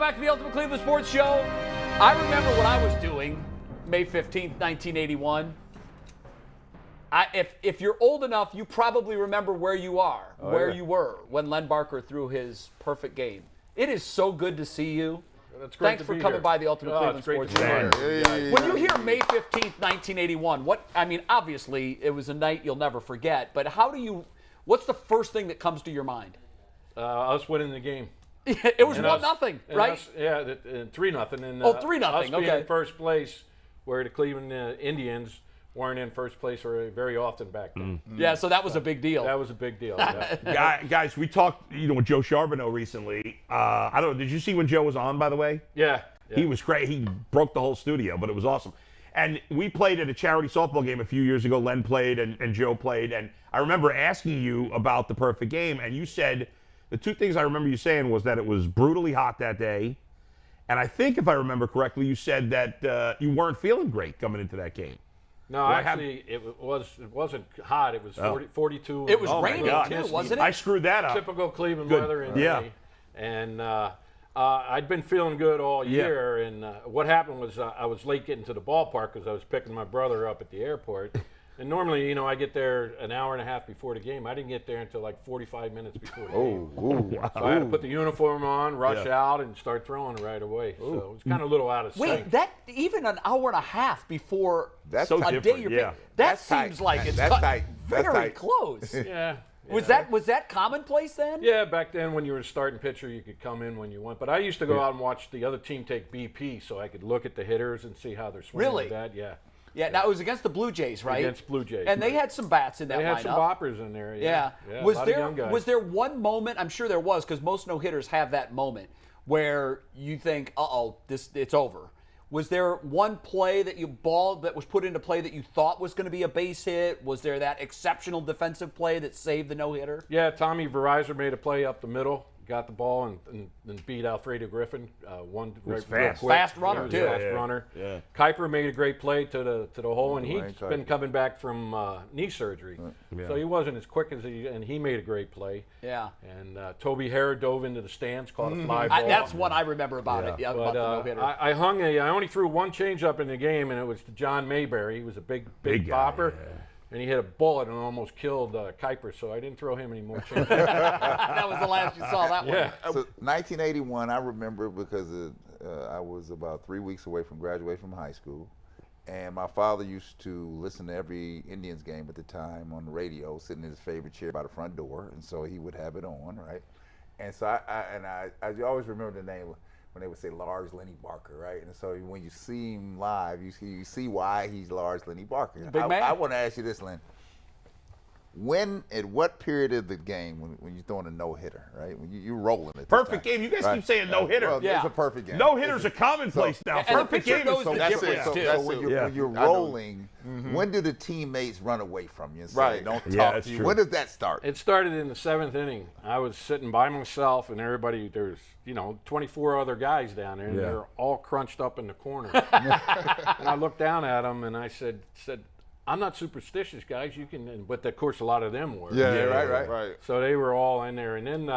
Welcome back to the Ultimate Cleveland Sports Show. I remember what I was doing May 15th, 1981. If you're old enough, you probably remember where you were when Len Barker threw his perfect game. It is so good to see you. Thanks for coming by the Ultimate Cleveland Sports Show. When you hear May 15th, 1981, obviously it was a night you'll never forget, but what's the first thing that comes to your mind? Us winning the game. It was 1-0, right? 3-0. 3-0. Us being in first place, where the Cleveland Indians weren't in first place very often back then. Yeah, so that was a big deal. That was a big deal. Yeah. Guys, we talked, with Joe Charboneau recently. I don't know. Did you see when Joe was on, by the way? Yeah. He was great. He broke the whole studio, but it was awesome. And we played at a charity softball game a few years ago. Len played and Joe played. And I remember asking you about the perfect game, and you said the two things I remember you saying was that it was brutally hot that day. And I think, if I remember correctly, you said that you weren't feeling great coming into that game. No, actually, it wasn't hot. It was 42. It was raining, too, wasn't it? I screwed that up. Typical Cleveland weather in May. And I'd been feeling good all year. And what happened was I was late getting to the ballpark because I was picking my brother up at the airport. And normally, I get there an hour and a half before the game. I didn't get there until like 45 minutes before the game. Wow. So I had to put the uniform on, rush out, and start throwing right away. So it was kind of a little out of sync. Wait, even an hour and a half before that's so a different. Day you're that seems tight. Like it's very close. Yeah. Was that commonplace then? Yeah, back then when you were a starting pitcher, you could come in when you want. But I used to go out and watch the other team take BP so I could look at the hitters and see how they're swinging with that. Yeah. Yeah, now it was against the Blue Jays, right? Against Blue Jays. And they had some bats in that lineup. They had some boppers in there, yeah. Was there one moment, I'm sure there was, because most no-hitters have that moment, where you think, it's over. Was there one play that that was put into play that you thought was going to be a base hit? Was there that exceptional defensive play that saved the no-hitter? Yeah, Tommy Verizon made a play up the middle. Got the ball and beat Alfredo Griffin. One fast runner too. Fast runner. Yeah. Kuiper made a great play to the hole, and he's been coming back from knee surgery, so he wasn't as quick as he made a great play. Yeah. And Toby Hare dove into the stands, caught a fly ball. That's what I remember about it. Yeah, but, about the no-hitter. I only threw one changeup in the game, and it was to John Mayberry. He was a big bopper. Yeah. And he hit a bullet and almost killed Kuiper, so I didn't throw him any more chances. That was the last you saw that one. Yeah. So 1981, I remember because I was about 3 weeks away from graduating from high school, and my father used to listen to every Indians game at the time on the radio, sitting in his favorite chair by the front door, and so he would have it on, right? And so I always remember the name when they would say Lars Lenny Barker, right? And so when you see him live, you see why he's Lars Lenny Barker. Big man. I want to ask you this, Len. At what period of the game when you're throwing a no-hitter, right? When you're rolling it. Perfect game. You guys keep saying no-hitter. Well, it's a perfect game. No-hitters are commonplace now. And perfect the pitcher game knows is so the difference, too. So when you're rolling, when do the teammates run away from you and say, don't talk to you? True. When does that start? It started in the 7th inning. I was sitting by myself, and everybody, there's 24 other guys down there, and they're all crunched up in the corner. And I looked down at them, and I said, I'm not superstitious, guys. You can, but of course, a lot of them were. Yeah, right. So they were all in there, and then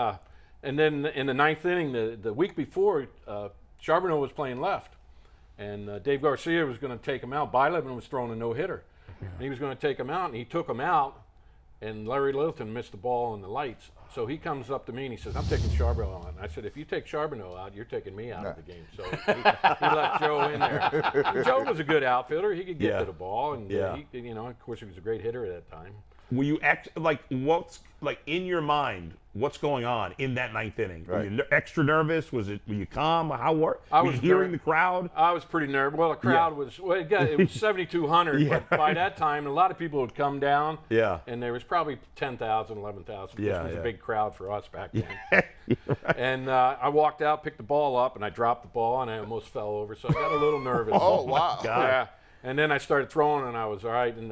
in the 9th inning, the week before, Charboneau was playing left, and Dave Garcia was going to take him out. Bylevin was throwing a no-hitter, and he was going to take him out, and he took him out, and Larry Littleton missed the ball on the lights. So he comes up to me and he says, I'm taking Charboneau out. And I said, if you take Charboneau out, you're taking me out of the game. So he left Joe in there. And Joe was a good outfielder. He could get to the ball. And, of course, he was a great hitter at that time. Were you what's in your mind? What's going on in that 9th inning? Right. Were you extra nervous? Were you calm? Were you hearing the crowd? I was pretty nervous. Well, the crowd was. Well, it was 7,200, but by that time, a lot of people would come down. Yeah. And there was probably 10,000, 11,000. This was a big crowd for us back then. Right. And I walked out, picked the ball up, and I dropped the ball, and I almost fell over. So I got a little nervous. Oh wow! Yeah. And then I started throwing, and I was all right. And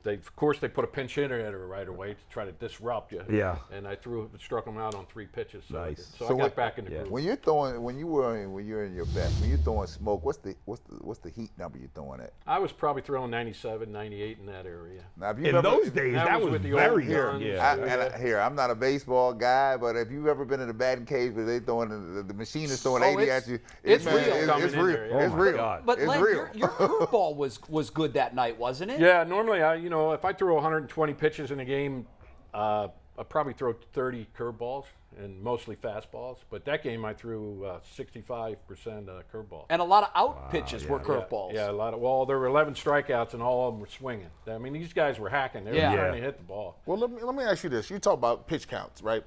of course, they put a pinch hitter right away to try to disrupt you. Yeah. And I struck them out on 3 pitches. So Nice. I got back in the groove. When you're in your best, when you're throwing smoke, what's the heat number you're throwing at? I was probably throwing 97, 98 in that area. Now, In those days, that was with the very old good. guns. Yeah. I'm not a baseball guy, but if you've ever been in a batting cage where they throwing the machine is throwing 80 at you, it's man, real. It's real. There, yeah. It's Oh, my real. God. But it's Len, real. your curveball was good that night, wasn't it? Yeah, normally, if I throw 120 pitches in a game, I probably throw 30 curveballs and mostly fastballs. But that game, I threw 65% curveballs. And a lot of out pitches were curveballs. Yeah, a lot of. Well, there were 11 strikeouts, and all of them were swinging. I mean, these guys were hacking. They were trying to hit the ball. Well, let me ask you this. You talk about pitch counts, right?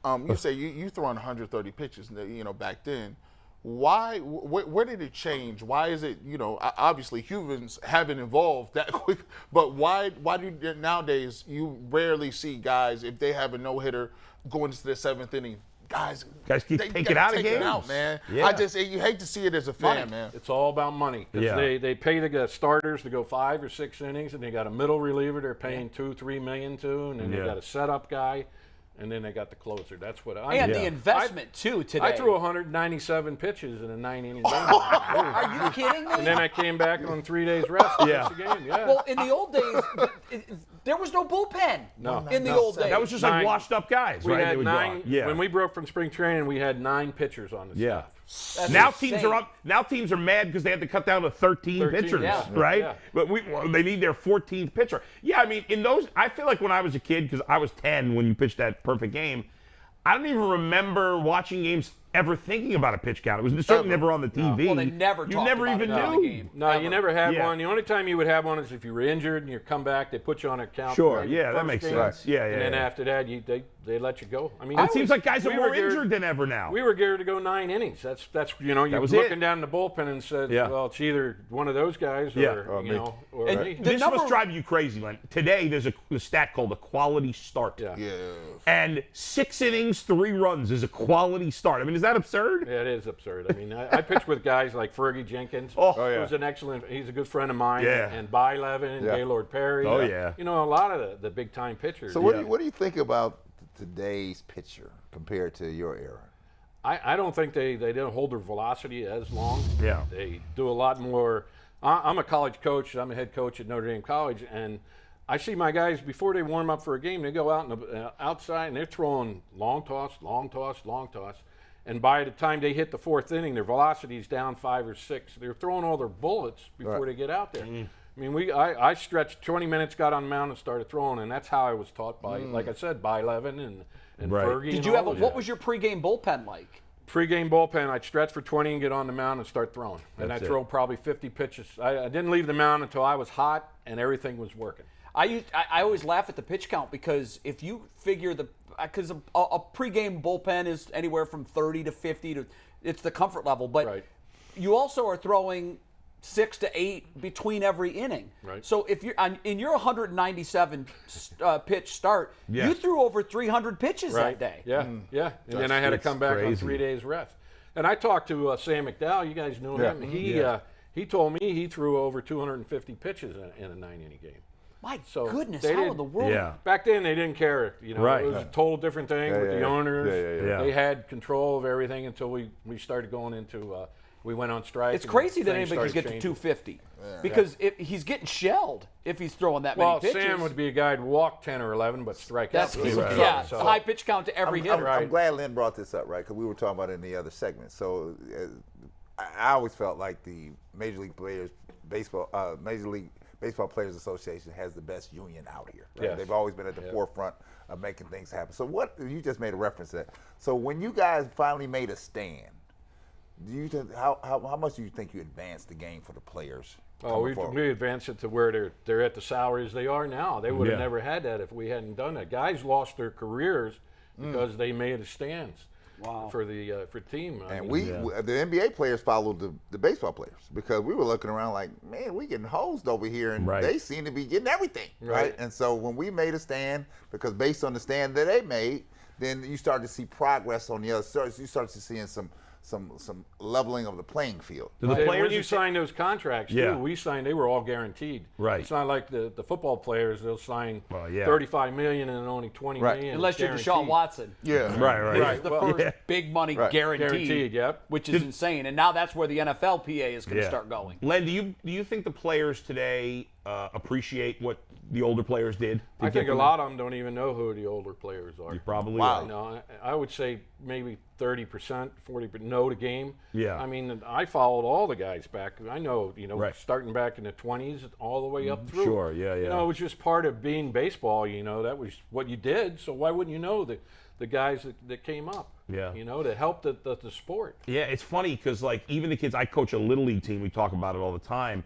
You say you throwing 130 pitches, back then. Why? Where did it change? Why is it? Obviously humans haven't evolved that quick. But why do nowadays you rarely see guys if they have a no hitter going into the 7th inning? Guys keep taking out of games. Out, man. Yeah. You hate to see it as a fan, man. It's all about money. 'Cause they pay the starters to go 5 or 6 innings, and they got a middle reliever they're paying $2-3 million to, and then they got a setup guy. And then they got the closer. That's what I. And the investment too today. I threw 197 pitches in a 9-inning game. Are you kidding me? And then I came back on 3 days rest. To Yeah. finish the game. Yeah. Well, in the old days, there was no bullpen. No. In the old days. That was just like 9 washed up guys, we right? They had would go 9. out. Yeah. When we broke from spring training, we had 9 pitchers on the staff. That's Now insane. teams are up. Now teams are mad because they had to cut down to 13 pitchers, yeah. right? Yeah. But they need their 14th pitcher. Yeah, I mean, I feel like when I was a kid, because I was 10 when you pitched that perfect game, I don't even remember watching games ever thinking about a pitch count. It was certainly never on the TV. Well, they never You talked never about even it in the knew. game. No, you never had Yeah. one. The only time you would have one is if you were injured and you come back. They put you on a count. Sure, for the yeah, that first makes game, sense. Yeah, And then yeah. after that, they let you go. I mean, It seems like guys are we more were geared- injured than ever now. We were geared to go 9 innings. You're was looking it. down in the bullpen and said, Yeah. well, it's either one of those guys or, Yeah. Or me. or And me. the This number- must drive you crazy, Len. Today, there's a stat called a quality start. Yeah. Yeah. And 6 innings, 3 runs is a quality start. I mean, is that absurd? Yeah, it is absurd. I mean, I pitched with guys like Fergie Jenkins, Oh, yeah. who's he's a good friend of mine, Yeah. and Bylevin and Yeah. Gaylord Perry. Oh, yeah. A lot of the big time pitchers. So what do you think about today's pitcher compared to your era? I don't think they don't hold their velocity as long. Yeah. They do a lot more. I'm a college coach. I'm a head coach at Notre Dame College, and I see my guys before they warm up for a game. They go out outside and they're throwing long toss, long toss, long toss. And by the time they hit the 4th inning, their velocity's down 5 or 6. They're throwing all their bullets before they get out there. I mean, I stretched 20 minutes, got on the mound, and started throwing, and that's how I was taught by, like I said, Bylevin and Right. Fergie. Did and you all have those what guys. was your pregame bullpen like? Pre-game bullpen, I'd stretch for 20 and get on the mound and start throwing. And That's I'd it. throw probably 50 pitches. I didn't leave the mound until I was hot and everything was working. I always laugh at the pitch count because if you figure because a pregame bullpen is anywhere from 30 to 50 to it's the comfort level, but Right. you also are throwing 6 to 8 between every inning. Right. So if you're in your 197 pitch start, Yeah. you threw over 300 pitches that day. Yeah, yeah. And then I had to It's come back on crazy. 3 days rest. And I talked to Sam McDowell. You guys knew him. He told me he threw over 250 pitches in a 9-inning game. My So goodness, they how did- in the world? Yeah. Back then, they didn't care. Right. It was a total different thing with the owners. yeah. They had control of everything until we started going into. We went on strike. It's and crazy that things anybody can get started to changing. 250 because he's getting shelled if he's throwing that Well, many pitches. Sam would be a guy who'd walk 10 or 11, but strike That's out. yeah, So- high pitch count to every hitter. I'm glad Len brought this up, right? Because we were talking about it in the other segment. So I always felt like the Major League Baseball Players Association has the best union out here. Right? Yes. They've always been at the forefront of making things happen. So what you just made a reference to that. So when you guys finally made a stand, do you think how much do you think you advanced the game for the players? Oh, coming forward? we advanced it to where they're at the salaries they are now. They would have Yeah. never had that if we hadn't done that. Guys lost their careers because they made a stands for the team. I And mean, the NBA players followed the baseball players because we were looking around like, man, we getting hosed over here, and Right. they seem to be getting everything, right? Right. And so when we made a stand, because based on the stand that they made, then you start to see progress on the other side. You start to seeing some leveling of the playing field. Do the players when you sign those contracts, Yeah. too, we signed, they were all guaranteed. Right. It's not like the football players, they'll sign yeah. $35 million and only $20 million. Unless you're guaranteed. Deshaun Watson. Yeah. Right. It's the first big money guaranteed, yep. which is insane. And now that's where the NFLPA is going to start going. Len, do you think the players today appreciate what the older players did? I think a lot of them don't even know who the older players are. You probably Wow. right. No, I would say maybe 30%, 40% know the game. Yeah. I mean, I followed all the guys back. I know, Right. starting back in the 20s all the way up through. Sure, yeah. You know, it was just part of being baseball. That was what you did. So why wouldn't you know the guys that came up? Yeah. To help the sport. Yeah, it's funny because like even the kids, I coach a little league team. We talk about it all the time.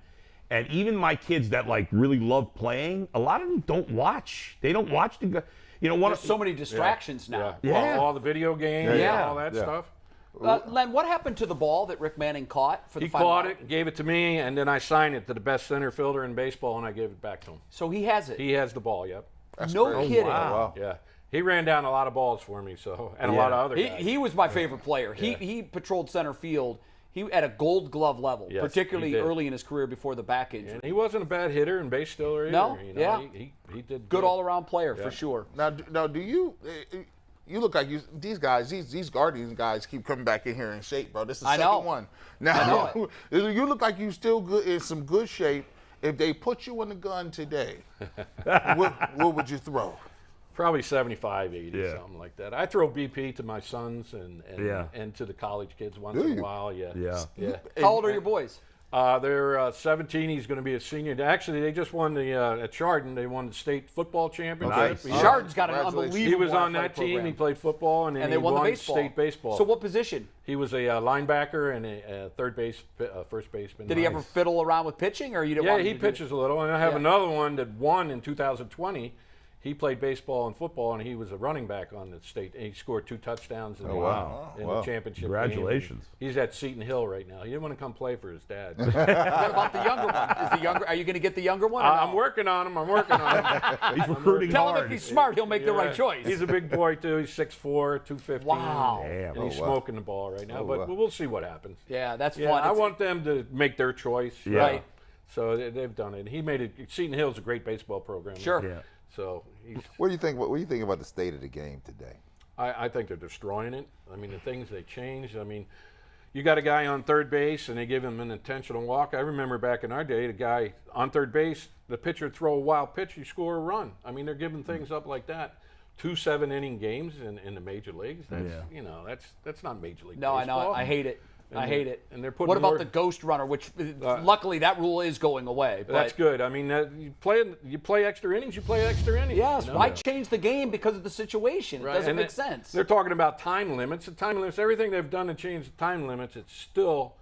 And even my kids that like really love playing, a lot of them don't watch. They don't watch There's so many distractions now. Yeah. All the video games, Yeah. all that stuff. Len, what happened to the ball that Rick Manning caught for the He final caught out? it, gave it to me, and then I signed it to the best center fielder in baseball, and I gave it back to him. So he has it. He has the ball, yep. No kidding. Wow. Yeah. He ran down a lot of balls for me, and a lot of other guys. He was my favorite player. He patrolled center field. He at a Gold Glove level, Yes, particularly he did. early in his career before the back injury. And he wasn't a bad hitter and base stealer either. No, He did Good all-around player for sure. Now, do you? You look like these guys, these Guardians guys keep coming back in here in shape, bro. This is the second one. Now, you look like you still good in some good shape. If they put you in the gun today, what would you throw? Probably 75, 80, Yeah. something like that. I throw BP to my sons and to the college kids once in a while. Yeah. How old are your boys? They're 17. He's going to be a senior. Actually, they just won at Chardon. They won the state football championship. Nice. Chardon's got an Congratulations. unbelievable He was on that athletic team. program. He played football, and then they he won the baseball. state baseball. So what position? He was a linebacker and a third base, first baseman. Did he ever fiddle around with pitching, or you didn't Yeah, want him he to do it? pitches a little. And I have another one that won in 2020. He played baseball and football, and he was a running back on the state. And he scored 2 touchdowns in, the championship Congratulations. game. He's at Seton Hill right now. He didn't want to come play for his dad. What about the younger one? Are you going to get the younger one? or no? I'm working on him. He's recruiting Tell him hard. if he's smart, he'll make the right choice. He's a big boy, too. He's 6'4", 215. Wow. Damn. And he's smoking the ball right now, but we'll see what happens. Yeah, that's Yeah, fun. I want them to make their choice. Yeah. Right. So they've done it. He made it. Seton Hill's a great baseball program. Sure. Yeah. So he's, What do you think? What do you think about the state of the game today? I think they're destroying it. I mean, the things they changed. I mean, you got a guy on third base and they give him an intentional walk. I remember back in our day, the guy on third base, the pitcher would throw a wild pitch, you score a run. I mean, they're giving things up like that. 2 7-inning games in the major leagues. That's that's not major league. No, I baseball. know. I hate it. I hate it. And they're putting What about more- the ghost runner, which luckily that rule is going away. But That's good. I mean, you play extra innings. You play extra innings. yes, you know? why change the game because of the situation? It doesn't And make sense. They're talking about time limits. The time limits, everything they've done to change the time limits, it's still,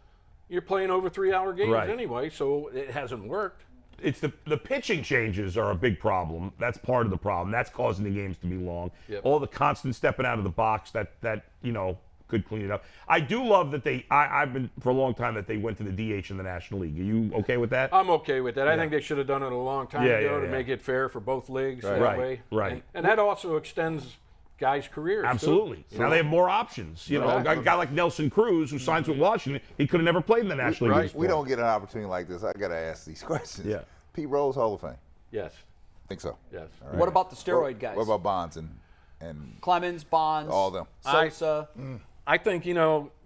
you're playing over 3-hour games Right. anyway, so it hasn't worked. It's the pitching changes are a big problem. That's part of the problem. That's causing the games to be long. Yep. All the constant stepping out of the box that could clean it up. I do love that I've been for a long time that they went to the DH in the National League. Are you okay with that? I'm okay with that. I think they should have done it a long time ago to yeah. make it fair for both leagues that Right, way. right. And that also extends guys' careers. too. Absolutely. Now they have more options. A guy like Nelson Cruz who signs with Washington, he could have never played in the National League. We don't get an opportunity like this. I got to ask these questions. Yeah. Pete Rose, Hall of Fame. Yes. Think so. Yes. All right. What about the steroid guys? What about Bonds and Clemens, Bonds, all of them? Sosa? I think,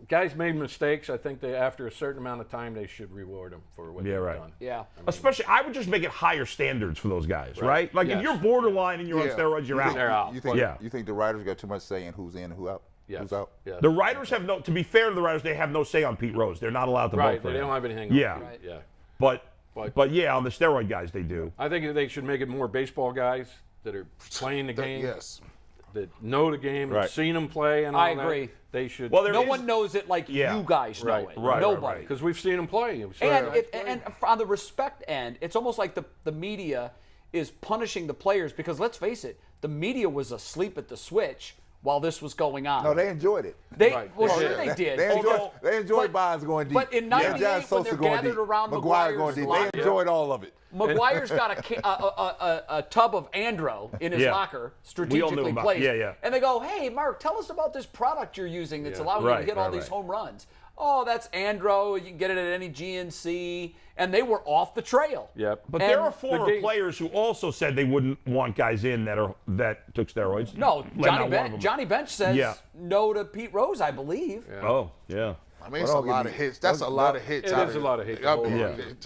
guys made mistakes. I think after a certain amount of time, they should reward them for what they've right. done. Yeah. Especially, I would just make it higher standards for those guys, right? Like if Yes. you're borderline and you're on steroids, you're They're out. out. You think? Yeah. You think the writers got too much say in who's in and who out? Yes. Who's out? Yes. The writers have to be fair to the writers, they have no say on Pete Rose. They're not allowed to Right. vote for They him. don't have anything. Yeah. Right. Yeah. But yeah, on the steroid guys, they do. I think they should make it more baseball guys that are playing the game, Yes. that know the game, Right. and seen them play, and all I that. agree. They should. Well, there No is- one knows it like Yeah. you guys know Right, it. right, Nobody. because we've seen them play. And on the respect end, it's almost like the media is punishing the players because let's face it, the media was asleep at the switch while this was going on. No, they enjoyed it. Sure they did. They enjoyed Bonds going deep. But in '98, when they're gathered around McGuire going deep, they enjoyed all of it. McGuire's got a tub of Andro in his locker, strategically placed. And they go, hey, Mark, tell us about this product you're using that's allowing you to hit all these home runs. Oh, that's Andro. You can get it at any GNC. And they were off the trail. Yep. But there are former players who also said they wouldn't want guys in that took steroids. No, Johnny Bench says no to Pete Rose, I believe. Yeah. Oh, yeah. I mean, it's a lot of hits. That's a lot of hits. It is a lot of hits.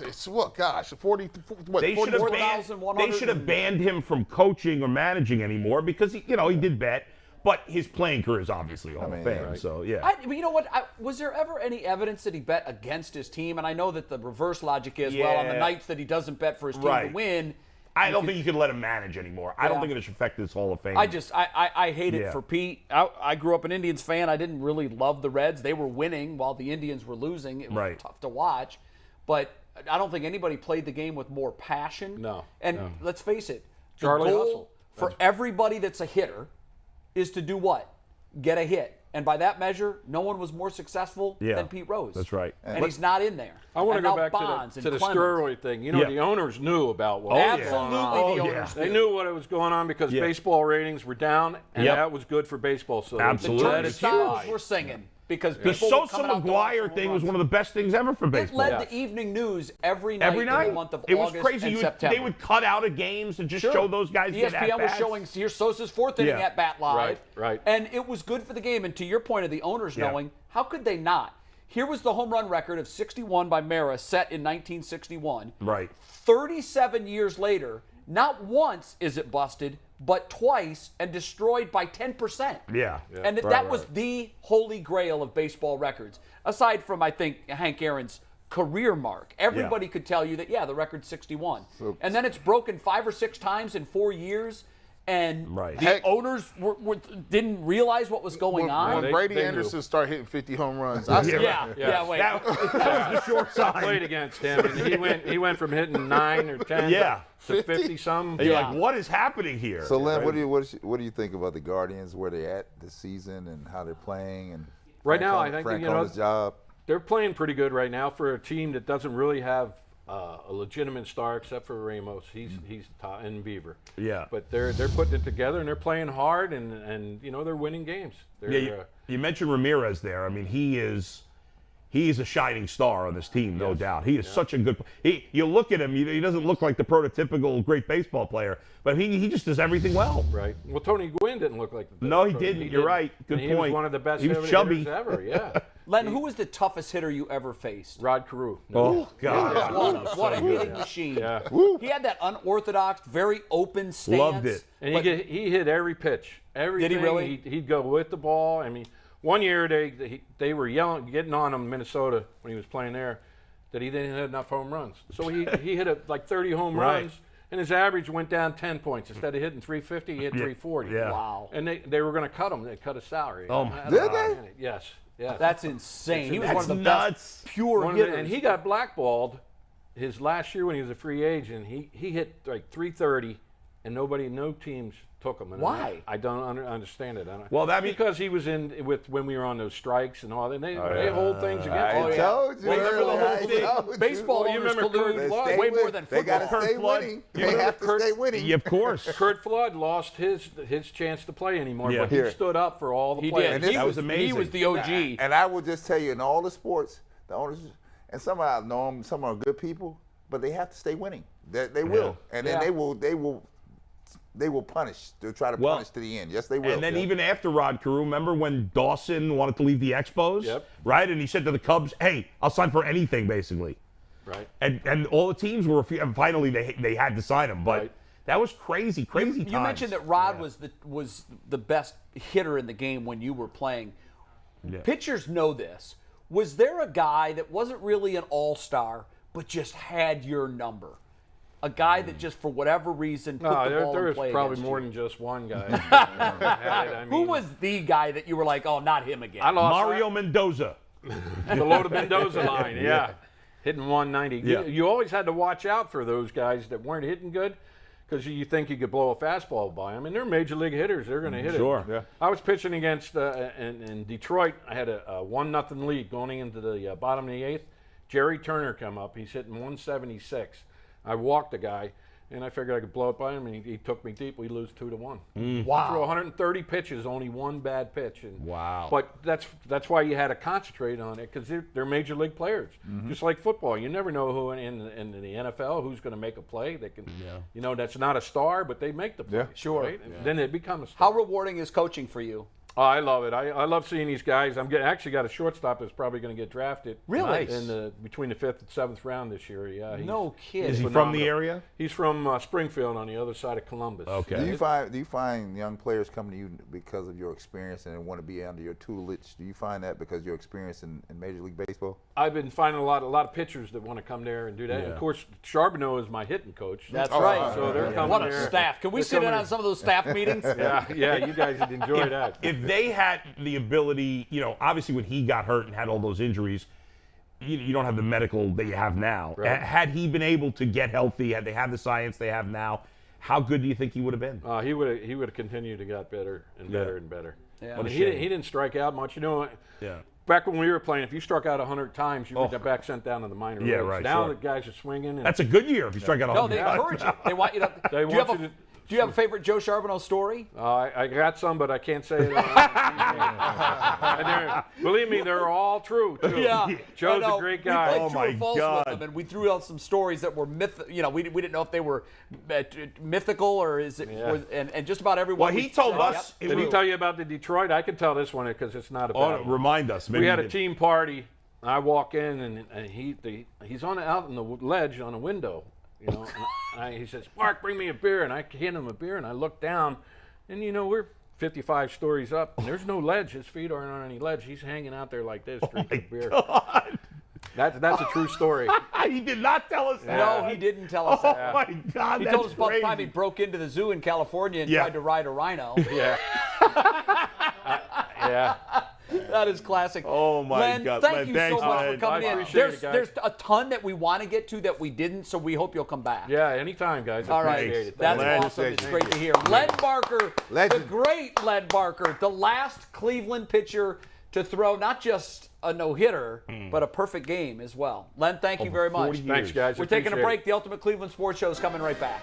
It's what, gosh, 40, what, They should have banned him from coaching or managing anymore because he did bet. But his playing career is obviously Hall of Fame, so yeah. You know what? Was there ever any evidence that he bet against his team? And I know that the reverse logic is, well, on the nights that he doesn't bet for his team to win. I don't think you can let him manage anymore. I don't think it should affect his Hall of Fame. I hate it for Pete. I grew up an Indians fan. I didn't really love the Reds. They were winning while the Indians were losing. It was tough to watch. But I don't think anybody played the game with more passion. No. And let's face it, the Charlie goal Hustle. for everybody that's a hitter is to do what? Get a hit. And by that measure, no one was more successful than Pete Rose. That's right. And he's not in there. I want to go back to the steroid thing. The owners knew about what was going on. Absolutely, the owners They knew what was going on because baseball ratings were down, and that was good for baseball. So absolutely. The turnstiles were singing. Because the Sosa McGuire thing was one of the best things ever for baseball. It led the evening news every night in the month of August was crazy. and September. They would cut out of games and just show those guys get at-bats. ESPN was showing here's Sosa's fourth inning at bat live. Right. And it was good for the game. And to your point of the owners knowing, how could they not? Here was the home run record of 61 by Mara set in 1961. Right. 37 years later, not once is it busted, but twice and destroyed by 10%. Yeah. And that was the holy grail of baseball records. Aside from, I think, Hank Aaron's career mark. Everybody could tell you that, the record's 61. And then it's broken 5 or 6 times in 4 years. And the owners didn't realize what was going on. When Brady Anderson started hitting 50 home runs, I said, wait. That was the short side. I played against him, and he went from hitting 9 or 10 to 50 some. And you're like, what is happening here? So, Len, what do you think about the Guardians, where they're at this season and how they're playing? And right now, I think Francona's job. They're playing pretty good right now for a team that doesn't really have a legitimate star except for Ramos. He's top, and Beaver. Yeah. But they're putting it together and they're playing hard and they're winning games. You mentioned Ramirez there. I mean, he is a shining star on this team, no doubt. He is such a good. You look at him, he doesn't look like the prototypical great baseball player, but he just does everything well. Right. Well, Tony Gwynn didn't look like the. No, he didn't. You're right. Good point. He was one of the best hitters ever. Yeah. Len, who was the toughest hitter you ever faced? Rod Carew. Oh, God. What a hitting machine. Yeah. He had that unorthodox, very open stance. Loved it. And he hit every pitch. Everything. Did he really? He'd go with the ball. I mean, one year they were getting on him in Minnesota when he was playing there that he didn't hit enough home runs. So he hit like 30 home runs. And his average went down 10 points. Instead of hitting 350, he hit 340. Yeah. Wow. And they were going to cut him. They cut his salary. Did they? Yes. That's insane. He was one of the nuts. best pure hitters. And he got blackballed his last year when he was a free agent. He hit like 330, and no teams took him. And why? I don't understand it. Because he was in when we were on those strikes and all that. They hold things against I told you. Remember the whole thing? Baseball owners collude way more than football. They got to stay winning. They have to stay winning. Yeah, of course. Kurt Flood lost his chance to play anymore, but he stood up for all the players. Did. That was amazing. He was the OG. And I will just tell you, in all the sports, the owners, and some I know them, some are good people, but they have to stay winning. They will, and then they will punish. They'll try to punish to the end. Yes, they will. And then even after Rod Carew, remember when Dawson wanted to leave the Expos? Yep. Right? And he said to the Cubs, hey, I'll sign for anything, basically. Right. And all the teams were, finally they had to sign him. But that was crazy times. You mentioned that Rod was the best hitter in the game when you were playing. Yeah. Pitchers know this. Was there a guy that wasn't really an all-star, but just had your number? A guy that just, for whatever reason, put the ball in play. There was probably more than just one guy. Who was the guy that you were like, oh, not him again? Mario Mendoza. The loaded Mendoza line, hitting 190. Yeah. You always had to watch out for those guys that weren't hitting good, because you think you could blow a fastball by them, and they're major league hitters. They're going to hit Sure. it. Yeah. I was pitching against in Detroit. I had a 1-0 lead going into the bottom of the 8th. Jerry Turner come up. He's hitting 176. I walked the guy, and I figured I could blow it by him, and he took me deep. We lose 2-1. Wow. Through 130 pitches, only one bad pitch. And, Wow. But that's why you had to concentrate on it, because they're major league players, just like football. You never know who in the NFL who's going to make a play. They can, that's not a star, but they make the play. Yeah. Sure. Right? And then they become a star. How rewarding is coaching for you? Oh, I love it. I love seeing these guys. Actually got a shortstop that's probably going to get drafted. Really? In between the 5th and 7th round this year. Yeah. No kidding. Is he from phenomenal. the area? He's from Springfield on the other side of Columbus. Okay. Do you find young players come to you because of your experience and want to be under your tutelage? Do you find that because of your experience in Major League Baseball? I've been finding a lot of pitchers that want to come there and do that. Yeah. And of course, Charboneau is my hitting coach. That's right. So they're coming What a there. staff. Can we They're sit in coming on some of those staff meetings? Yeah, you guys would enjoy that. If they had the ability, obviously when he got hurt and had all those injuries, you don't have the medical that you have now. Right. Had he been able to get healthy, had they had the science they have now, how good do you think he would have been? He would have continued to get better and better and better. Yeah. What a He shame. didn't strike out much. Yeah. Back when we were playing, if you struck out 100 times, you were back sent down to the minor Yeah, leagues. right, Now sure. the guys are swinging. And That's a good year if you strike out No, 100. they encourage you. They want you to. They do, you want have you a, to- do you have a favorite Joe Charboneau story? I got some, but I can't say it. And believe me, they're all true, too. Joe's a great guy. We played Oh, true or my false God. with them, and we threw out some stories that were we didn't know if they were mythical or is it. Yeah. And just about everyone. Well, he told us. Did he tell you about the Detroit? I can tell this one because it's not a bad one. Remind us. Maybe We had you a did. team party. I walk in and he's out on the ledge on a window, and he says, "Mark, bring me a beer," and I hand him a beer, and I look down, and we're 55 stories up, and there's no ledge. His feet aren't on any ledge. He's hanging out there like this, drinking beer. God. That's a true story. He did not tell us that. No, he didn't tell us that. Oh, my God. He that's told us about the time he crazy. broke into the zoo in California and Yeah. tried to ride a rhino. Yeah. Yeah. That is classic. Oh, my Len, God. thank Len, you thanks, so much Len. for coming I in. appreciate it, guys. There's a ton that we want to get to that we didn't, so we hope you'll come back. Yeah, anytime, guys. All right. Appreciate it. That's Len, awesome. It's thank great you. to hear. Len Barker, Legend. the great Len Barker, the last Cleveland pitcher to throw not just a no-hitter, but a perfect game as well. Len, thank you very much. 40 Thanks, guys. We're taking a Appreciate break. it. The Ultimate Cleveland Sports Show is coming right back.